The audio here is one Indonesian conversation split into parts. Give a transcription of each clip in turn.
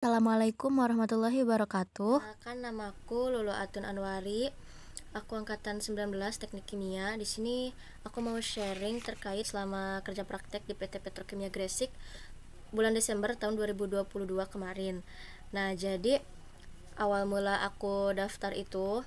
Assalamualaikum warahmatullahi wabarakatuh. Perkenalkan, namaku Lulu Atun Anwari. Aku angkatan 19 Teknik Kimia. Di sini aku mau sharing terkait selama kerja praktek di PT Petrokimia Gresik bulan Desember tahun 2022 kemarin. Nah, jadi awal mula aku daftar itu,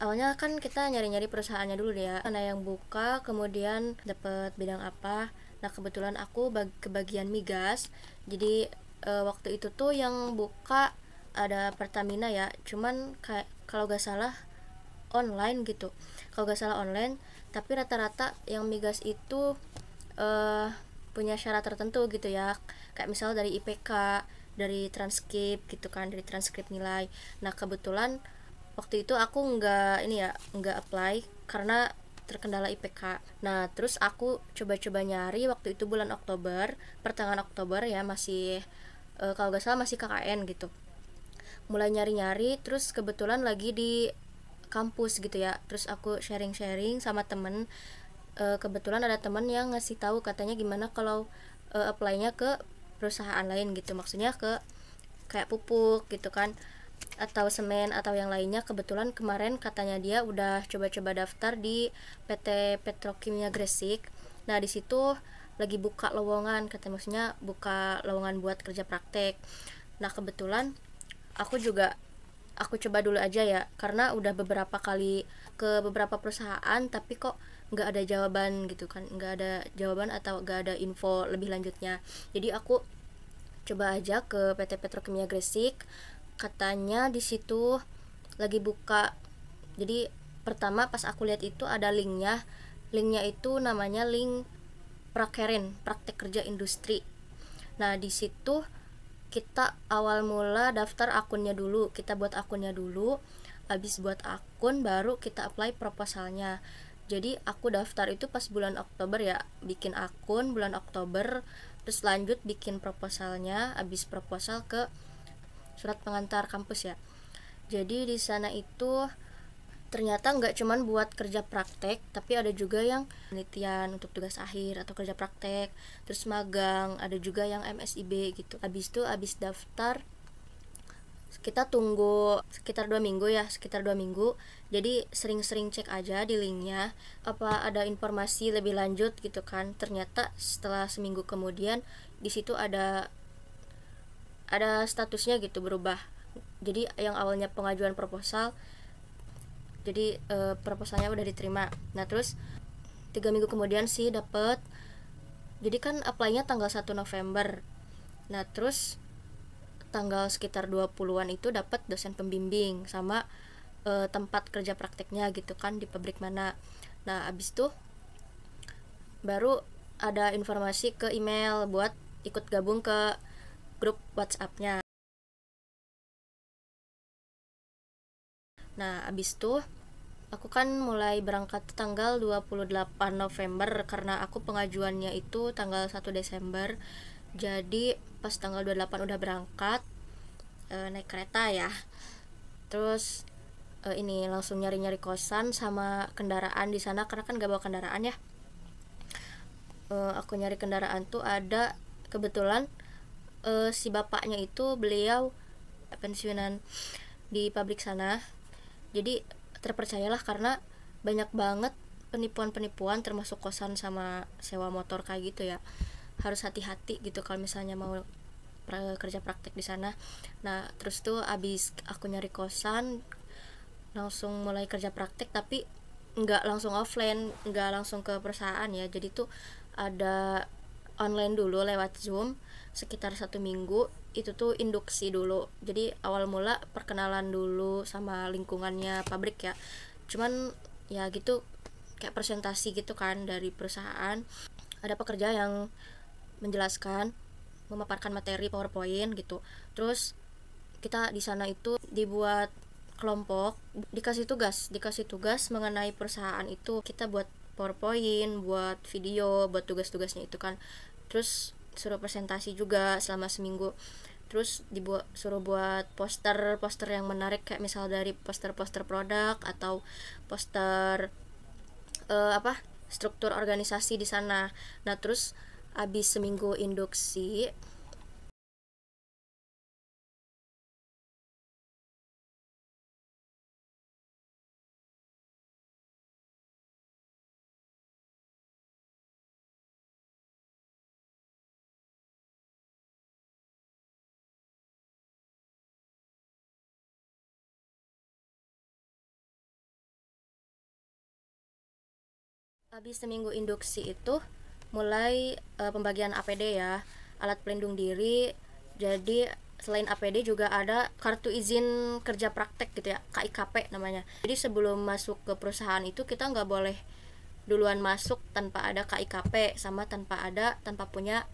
awalnya kan kita nyari-nyari perusahaannya dulu ya, mana yang buka, kemudian dapat bidang apa. Nah, kebetulan aku ke bagian migas. Jadi waktu itu tuh yang buka ada Pertamina ya, cuman kayak kalau gak salah online gitu, kalau gak salah online. Tapi rata-rata yang migas itu punya syarat tertentu gitu ya, kayak misal dari IPK, dari transkrip gitu kan, dari transkrip nilai. Nah, kebetulan waktu itu aku nggak apply karena terkendala IPK. Nah, terus aku coba-coba nyari waktu itu bulan Oktober, pertengahan Oktober ya, masih kalau gak salah masih KKN gitu. Mulai nyari-nyari, terus kebetulan lagi di kampus gitu ya. Terus aku sharing-sharing sama temen. Kebetulan ada temen yang ngasih tahu katanya gimana kalau apply-nya ke perusahaan lain gitu. Maksudnya ke kayak pupuk gitu kan, atau semen atau yang lainnya. Kebetulan kemarin katanya dia udah coba-coba daftar di PT Petrokimia Gresik. Nah, di situ lagi buka lowongan, katanya maksudnya buka lowongan buat kerja praktek. Nah, kebetulan aku coba dulu aja ya, karena udah beberapa kali ke beberapa perusahaan tapi kok nggak ada jawaban gitu kan, nggak ada jawaban atau nggak ada info lebih lanjutnya. Jadi aku coba aja ke PT Petrokimia Gresik, katanya di situ lagi buka. Jadi pertama pas aku lihat itu ada linknya itu namanya link Prakerin, praktek kerja industri. Nah, di situ kita awal mula daftar akunnya dulu, kita buat akunnya dulu. Habis buat akun baru kita apply proposalnya. Jadi aku daftar itu pas bulan Oktober ya, bikin akun bulan Oktober, terus lanjut bikin proposalnya. Habis proposal ke surat pengantar kampus ya. Jadi di sana itu ternyata nggak cuman buat kerja praktek, tapi ada juga yang penelitian untuk tugas akhir atau kerja praktek, terus magang, ada juga yang MSIB gitu. Habis daftar kita tunggu sekitar 2 minggu ya, sekitar 2 minggu. Jadi sering-sering cek aja di linknya apa ada informasi lebih lanjut gitu kan. Ternyata setelah seminggu kemudian di situ ada statusnya gitu berubah. Jadi yang awalnya pengajuan proposal, jadi proposalnya udah diterima. Nah, terus 3 minggu kemudian sih dapet. Jadi kan apply-nya tanggal 1 November. Nah, terus tanggal sekitar 20-an itu dapat dosen pembimbing sama tempat kerja prakteknya gitu kan, di pabrik mana. Nah, abis itu baru ada informasi ke email buat ikut gabung ke grup WhatsApp-nya. Nah, abis itu aku kan mulai berangkat tanggal 28 November karena aku pengajuannya itu tanggal 1 Desember. Jadi pas tanggal 28 udah berangkat, naik kereta ya. Terus ini langsung nyari-nyari kosan sama kendaraan di sana karena kan gak bawa kendaraan ya. Aku nyari kendaraan tuh ada, kebetulan si bapaknya itu beliau pensiunan di pabrik sana. Jadi terpercayalah karena banyak banget penipuan-penipuan termasuk kosan sama sewa motor kayak gitu ya. Harus hati-hati gitu kalau misalnya mau kerja praktek di sana. Nah, terus tuh abis aku nyari kosan langsung mulai kerja praktek, tapi nggak langsung offline, nggak langsung ke perusahaan ya. Jadi tuh ada online dulu lewat Zoom sekitar 1 minggu. Itu tuh induksi dulu, jadi awal mula perkenalan dulu sama lingkungannya pabrik ya. Cuman ya gitu, kayak presentasi gitu kan dari perusahaan. Ada pekerja yang menjelaskan, memaparkan materi PowerPoint gitu. Terus kita di sana itu dibuat kelompok, dikasih tugas mengenai perusahaan itu. Kita buat PowerPoint, buat video, buat tugas-tugasnya itu kan. Terus suruh presentasi juga selama seminggu. Terus suruh buat poster yang menarik, kayak misal dari poster produk atau poster struktur organisasi di sana. Nah, terus abis seminggu induksi Habis seminggu induksi itu mulai pembagian APD ya, alat pelindung diri. Jadi selain APD juga ada kartu izin kerja praktek gitu ya, KIKP namanya. Jadi sebelum masuk ke perusahaan itu kita nggak boleh duluan masuk tanpa ada KIKP sama tanpa punya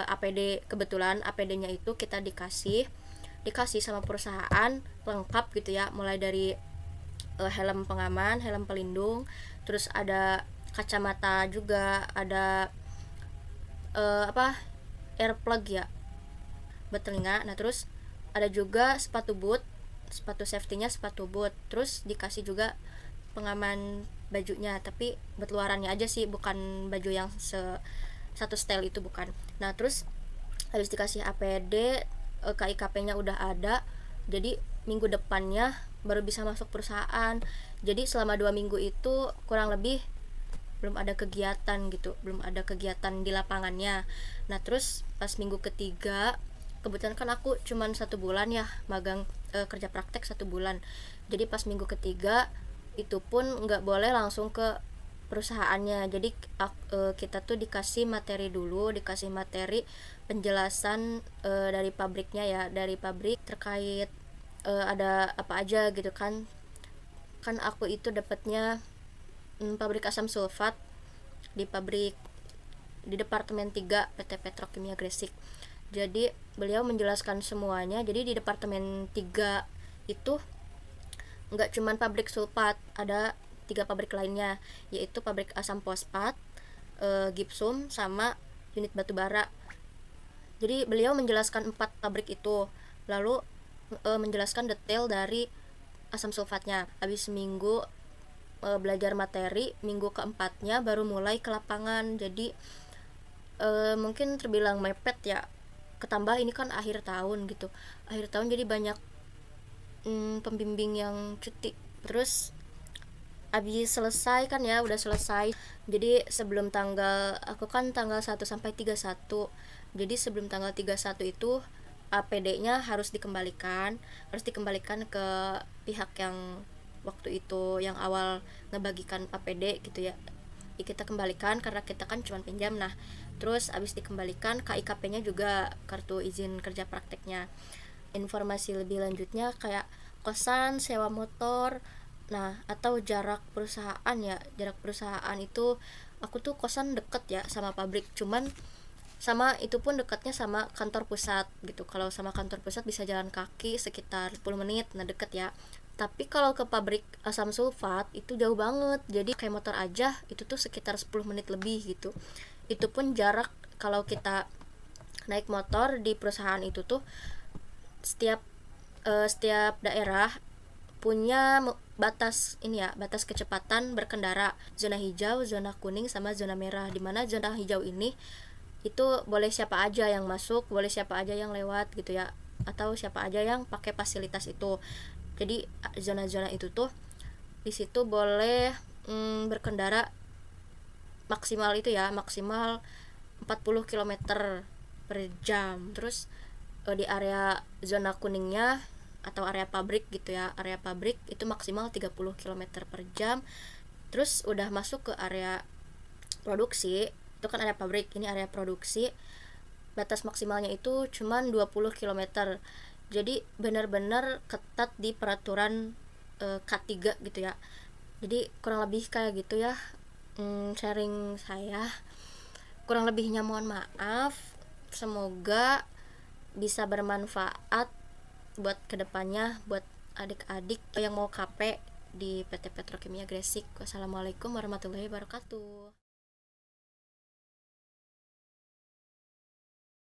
APD. Kebetulan APD-nya itu kita dikasih sama perusahaan lengkap gitu ya, mulai dari helm pengaman, helm pelindung, terus ada kacamata juga, ada earplug ya buat telinga. Nah terus ada juga sepatu boot, sepatu safety-nya sepatu boot, terus dikasih juga pengaman bajunya, tapi buat luarannya aja sih, bukan baju yang satu style itu, bukan. Nah terus habis dikasih APD, KIKP-nya udah ada, jadi minggu depannya baru bisa masuk perusahaan. Jadi selama 2 minggu itu kurang lebih belum ada kegiatan gitu, belum ada kegiatan di lapangannya. Nah terus pas minggu ketiga, kebetulan kan aku cuman 1 bulan ya magang, kerja praktek 1 bulan. Jadi pas minggu ketiga itu pun nggak boleh langsung ke perusahaannya. Jadi kita tuh dikasih materi dulu, dikasih materi penjelasan dari pabriknya ya, dari pabrik terkait ada apa aja gitu kan. Kan aku itu dapatnya pabrik asam sulfat di Departemen 3 PT Petrokimia Gresik. Jadi beliau menjelaskan semuanya. Jadi di Departemen 3 itu nggak cuman pabrik sulfat, ada 3 pabrik lainnya, yaitu pabrik asam fosfat, gipsum, sama unit batu bara. Jadi beliau menjelaskan 4 pabrik itu, lalu menjelaskan detail dari asam sulfatnya. Habis seminggu belajar materi, minggu keempatnya baru mulai ke lapangan. Jadi mungkin terbilang mepet ya, ketambah ini kan akhir tahun gitu, akhir tahun jadi banyak pembimbing yang cuti. Terus abis selesai kan ya, udah selesai. Jadi sebelum aku kan tanggal 1 sampai 31. Jadi sebelum tanggal 31 itu APD-nya harus dikembalikan ke pihak yang waktu itu yang awal ngebagikan APD gitu ya. Kita kembalikan karena kita kan cuma pinjam. Nah terus abis dikembalikan, KIKP-nya juga, kartu izin kerja prakteknya. Informasi lebih lanjutnya kayak kosan, sewa motor, nah atau jarak perusahaan ya. Jarak perusahaan itu aku tuh kosan deket ya sama pabrik, cuman sama itu pun dekatnya sama kantor pusat gitu. Kalau sama kantor pusat bisa jalan kaki sekitar 10 menit, nah deket ya. Tapi kalau ke pabrik asam sulfat itu jauh banget, jadi kayak motor aja itu tuh sekitar 10 menit lebih gitu. Itu pun jarak kalau kita naik motor di perusahaan itu tuh setiap daerah punya batas ini ya, batas kecepatan berkendara, zona hijau, zona kuning, sama zona merah. Dimana zona hijau ini itu boleh siapa aja yang masuk, boleh siapa aja yang lewat gitu ya, atau siapa aja yang pakai fasilitas itu. Jadi zona-zona itu tuh di situ boleh berkendara maksimal itu ya, maksimal 40 km per jam. Terus di area zona kuningnya atau area pabrik gitu ya, area pabrik itu maksimal 30 km per jam. Terus udah masuk ke area produksi, itu kan area pabrik, ini area produksi, batas maksimalnya itu cuman 20 km. Jadi benar-benar ketat di peraturan K3 gitu ya. Jadi kurang lebih kayak gitu ya, sharing saya. Kurang lebihnya mohon maaf. Semoga bisa bermanfaat buat kedepannya, buat adik-adik yang mau KP di PT Petrokimia Gresik. Wassalamualaikum warahmatullahi wabarakatuh.